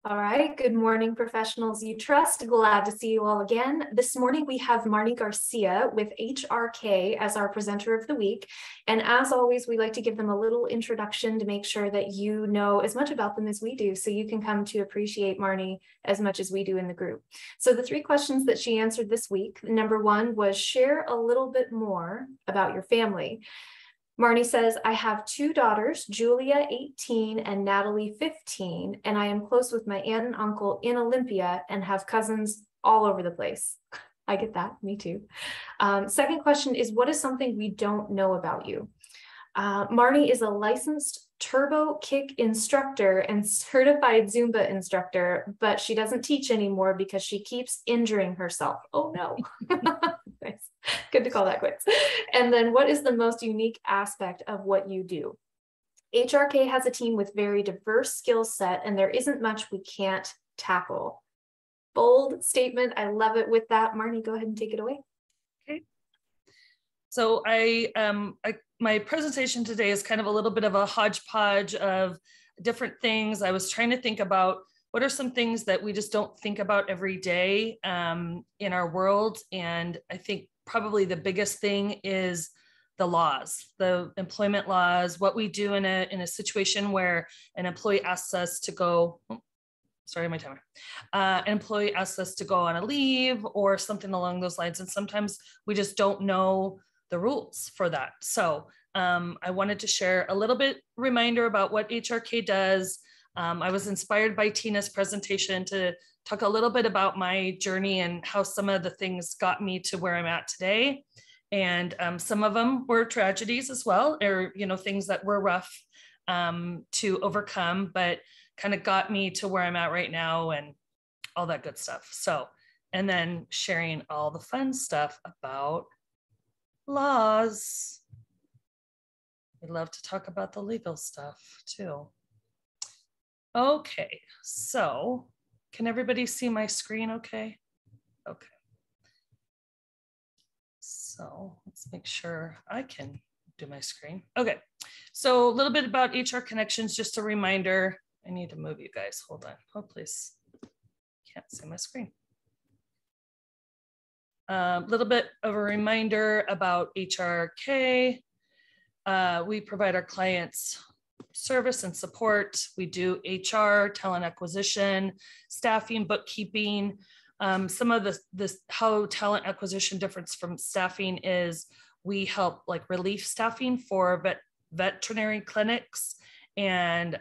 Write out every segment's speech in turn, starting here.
All right, good morning, professionals you trust. Glad to see you all again. This morning we have Marne Garcia with HRK as our presenter of the week. And as always, we like to give them a little introduction to make sure that you know as much about them as we do, so you can come to appreciate Marne as much as we do in the group. So the three questions that she answered this week, number one was share a little bit more about your family. Marne says, I have two daughters, Julia, 18, and Natalie, 15, and I am close with my aunt and uncle in Olympia and have cousins all over the place. I get that, me too. Second question is, what is something we don't know about you? Marne is a licensed turbo kick instructor and certified Zumba instructor, but she doesn't teach anymore because she keeps injuring herself. Oh no. Nice. Good to call that quits. And then what is the most unique aspect of what you do? HRK has a team with very diverse skill set, and there isn't much we can't tackle. Bold statement. I love it with that. Marne, go ahead and take it away. Okay. So my presentation today is kind of a little bit of a hodgepodge of different things. I was trying to think about what are some things that we just don't think about every day in our world. And I think probably the biggest thing is the laws, the employment laws, what we do in a situation where an employee asks us to go, sorry, my timer. An employee asks us to go on a leave or something along those lines. And sometimes we just don't know the rules for that. So I wanted to share a little bit reminder about what HRK does. I was inspired by Tina's presentation to talk a little bit about my journey and how some of the things got me to where I'm at today. And some of them were tragedies as well, or, things that were rough to overcome, but kind of got me to where I'm at right now and all that good stuff. So, and then sharing all the fun stuff about laws. We love to talk about the legal stuff too. Okay, so can everybody see my screen okay? Okay. So let's make sure I can do my screen. Okay, so a little bit about HR Kinections, just a reminder. I need to move you guys, hold on. Oh, please, can't see my screen. A little bit of a reminder about HRK. We provide our clients service and support. We do HR, talent acquisition, staffing, bookkeeping. Some of the how talent acquisition differs from staffing is we help like relief staffing for veterinary clinics, and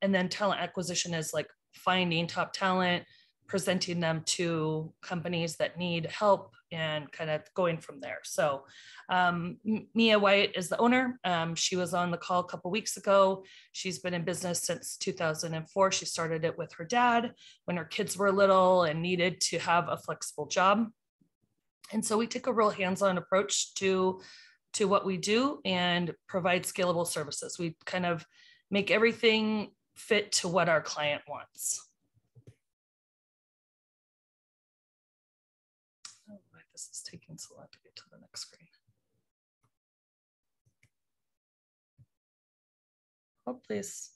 then talent acquisition is like finding top talent, presenting them to companies that need help, and kind of going from there. So Mia White is the owner. She was on the call a couple of weeks ago. She's been in business since 2004. She started it with her dad when her kids were little and needed to have a flexible job. And so we take a real hands-on approach to what we do and provide scalable services. We kind of make everything fit to what our client wants. This is taking so long to get to the next screen. Oh, please.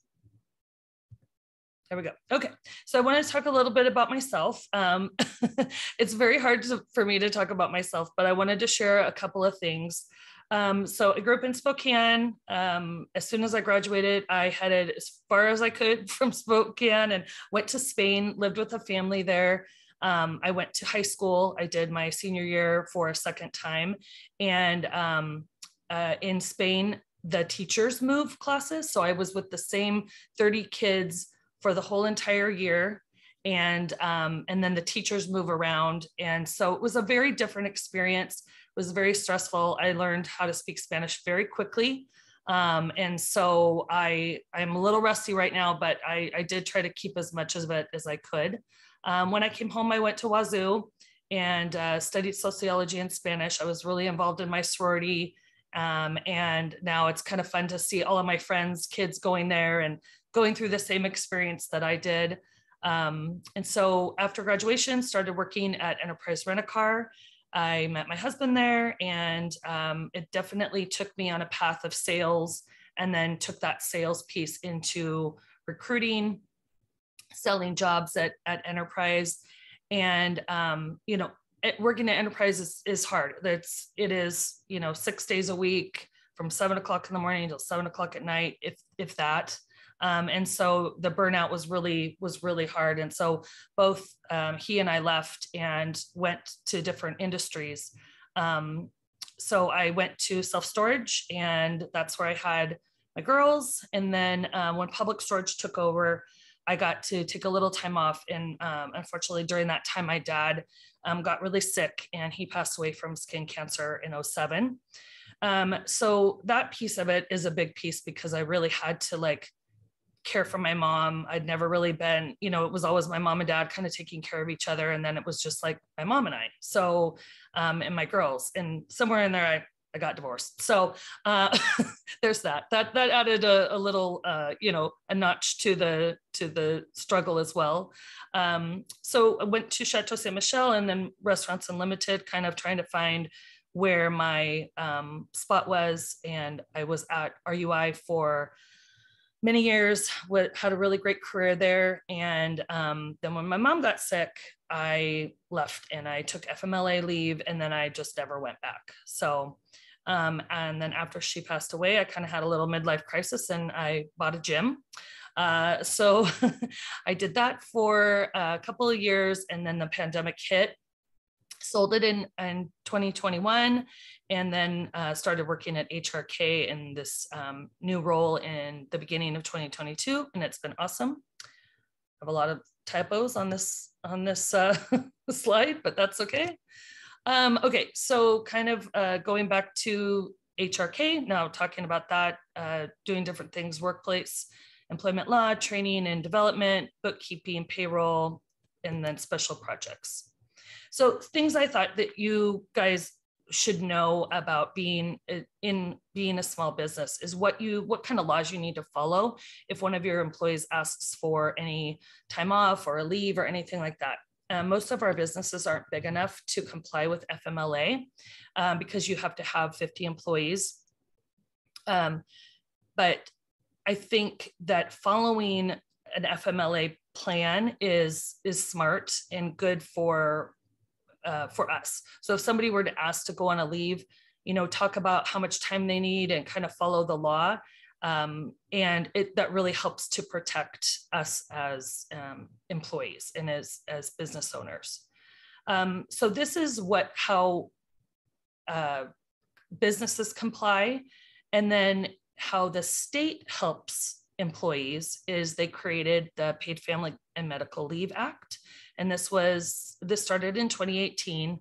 There we go. Okay, so I want to talk a little bit about myself. It's very hard for me to talk about myself, but I wanted to share a couple of things. So I grew up in Spokane. As soon as I graduated, I headed as far as I could from Spokane and went to Spain, lived with a family there. I went to high school. I did my senior year for a second time. And in Spain, the teachers move classes. So I was with the same 30 kids for the whole entire year. And then the teachers move around. And so it was a very different experience. It was very stressful. I learned how to speak Spanish very quickly. And so I'm a little rusty right now, but I did try to keep as much of it as I could. When I came home, I went to Wazoo and studied sociology and Spanish. I was really involved in my sorority. And now it's kind of fun to see all of my friends' kids going there and going through the same experience that I did. And so after graduation, started working at Enterprise Rent-A-Car. I met my husband there, and it definitely took me on a path of sales, and then took that sales piece into recruiting, selling jobs at enterprise. And, you know, working at enterprise is hard. It is, you know, 6 days a week from 7 o'clock in the morning until 7 o'clock at night, if that. And so the burnout was really hard. And so both he and I left and went to different industries. So I went to self-storage, and that's where I had my girls. And then when public storage took over, I got to take a little time off. And unfortunately, during that time, my dad got really sick, and he passed away from skin cancer in 2007. So that piece of it is a big piece, because I really had to like care for my mom. I'd never really been, you know, it was always my mom and dad kind of taking care of each other. And then it was just like my mom and I, so, and my girls, and somewhere in there, I got divorced. So there's that added a little, you know, a notch to the struggle as well. So I went to Chateau Saint Michel and then Restaurants Unlimited, kind of trying to find where my spot was. And I was at RUI for many years, had a really great career there. And then when my mom got sick, I left and I took FMLA leave, and then I just never went back. So, and then after she passed away, I kind of had a little midlife crisis, and I bought a gym. So I did that for a couple of years, and then the pandemic hit. Sold it in 2021, and then started working at HRK in this new role in the beginning of 2022, and it's been awesome. I have a lot of typos on this slide, but that's okay. Okay, so kind of going back to HRK now, talking about that, doing different things: workplace employment law, training and development, bookkeeping, payroll, and then special projects. So things I thought that you guys should know about being a small business is what kind of laws you need to follow if one of your employees asks for any time off or a leave or anything like that. Most of our businesses aren't big enough to comply with FMLA because you have to have 50 employees. But I think that following an FMLA plan is smart and good for us. So if somebody were to ask to go on a leave, you know, talk about how much time they need and kind of follow the law. And that really helps to protect us as employees and as business owners. So this is how businesses comply. And then how the state helps employees is they created the Paid Family and Medical Leave Act. And this started in 2018.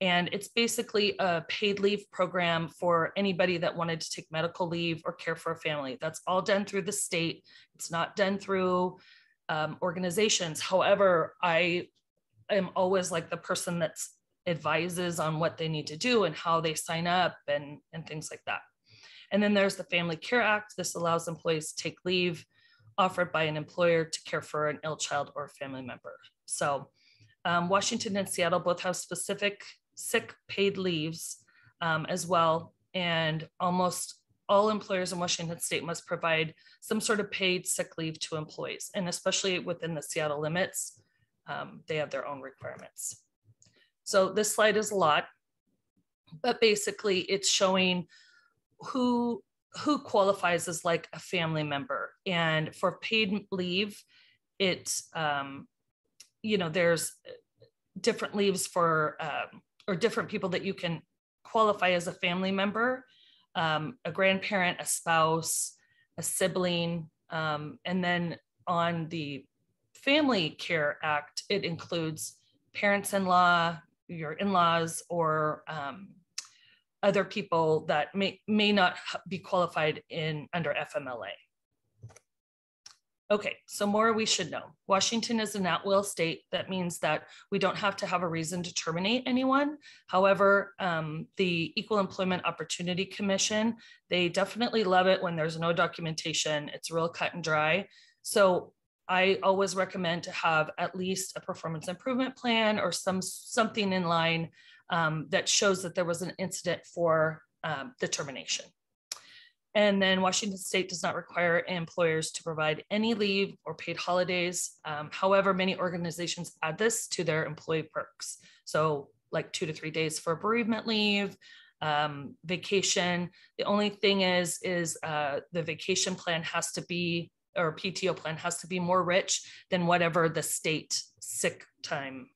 And it's basically a paid leave program for anybody that wanted to take medical leave or care for a family. That's all done through the state. It's not done through organizations. However, I am always like the person that advises on what they need to do and how they sign up and things like that. And then there's the Family Care Act. This allows employees to take leave offered by an employer to care for an ill child or family member. So Washington and Seattle both have specific sick paid leaves as well. And almost all employers in Washington state must provide some sort of paid sick leave to employees. And especially within the Seattle limits, they have their own requirements. So this slide is a lot, but basically it's showing who qualifies as like a family member. And for paid leave, it's, you know, there's different leaves for, or different people that you can qualify as a family member, a grandparent, a spouse, a sibling. And then on the Family Care Act, it includes parents-in-law, your in-laws, or other people that may not be qualified under FMLA. Okay, so more we should know. Washington is an at-will state. That means that we don't have to have a reason to terminate anyone. However, the Equal Employment Opportunity Commission, they definitely love it when there's no documentation. It's real cut and dry. So I always recommend to have at least a performance improvement plan or something in line that shows that there was an incident for the termination. And then Washington State does not require employers to provide any leave or paid holidays. However, many organizations add this to their employee perks. So like 2 to 3 days for bereavement leave, vacation. The only thing is the vacation plan has to be, or PTO plan has to be more rich than whatever the state sick time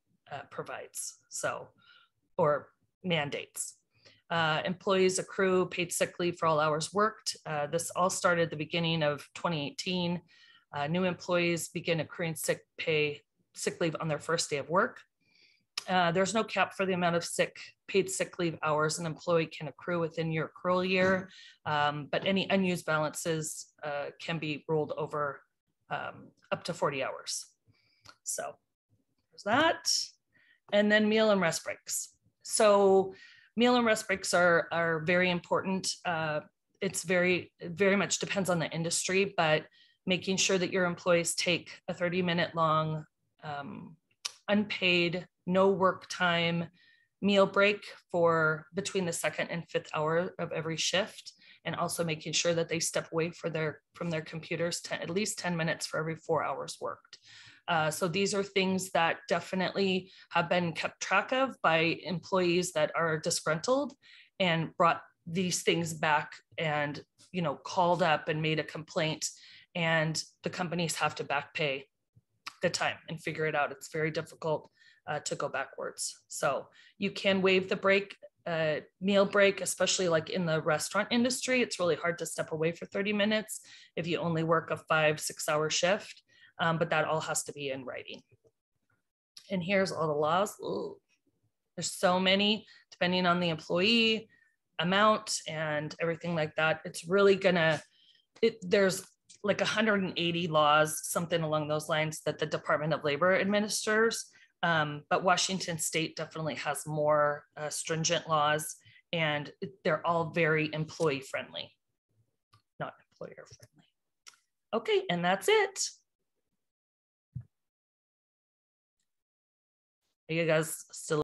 provides. So, or mandates. Employees accrue paid sick leave for all hours worked. This all started at the beginning of 2018. New employees begin accruing sick leave on their first day of work. There's no cap for the amount of paid sick leave hours an employee can accrue within your accrual year, but any unused balances can be rolled over up to 40 hours. So there's that. And then meal and rest breaks. So meal and rest breaks are very important. It's very much depends on the industry, but making sure that your employees take a 30-minute long unpaid, no work time meal break for between the 2nd and 5th hour of every shift, and also making sure that they step away from their computers at least 10 minutes for every 4 hours worked. So these are things that definitely have been kept track of by employees that are disgruntled and brought these things back and, you know, called up and made a complaint, and the companies have to back pay the time and figure it out. It's very difficult to go backwards. So you can waive the meal break, especially like in the restaurant industry. It's really hard to step away for 30 minutes if you only work a 5-6 hour shift. But that all has to be in writing. And here's all the laws. Ooh, there's so many, depending on the employee amount and everything like that. It's really there's like 180 laws, something along those lines, that the Department of Labor administers. But Washington State definitely has more stringent laws, and they're all very employee friendly, not employer friendly. Okay, and that's it. Are you guys still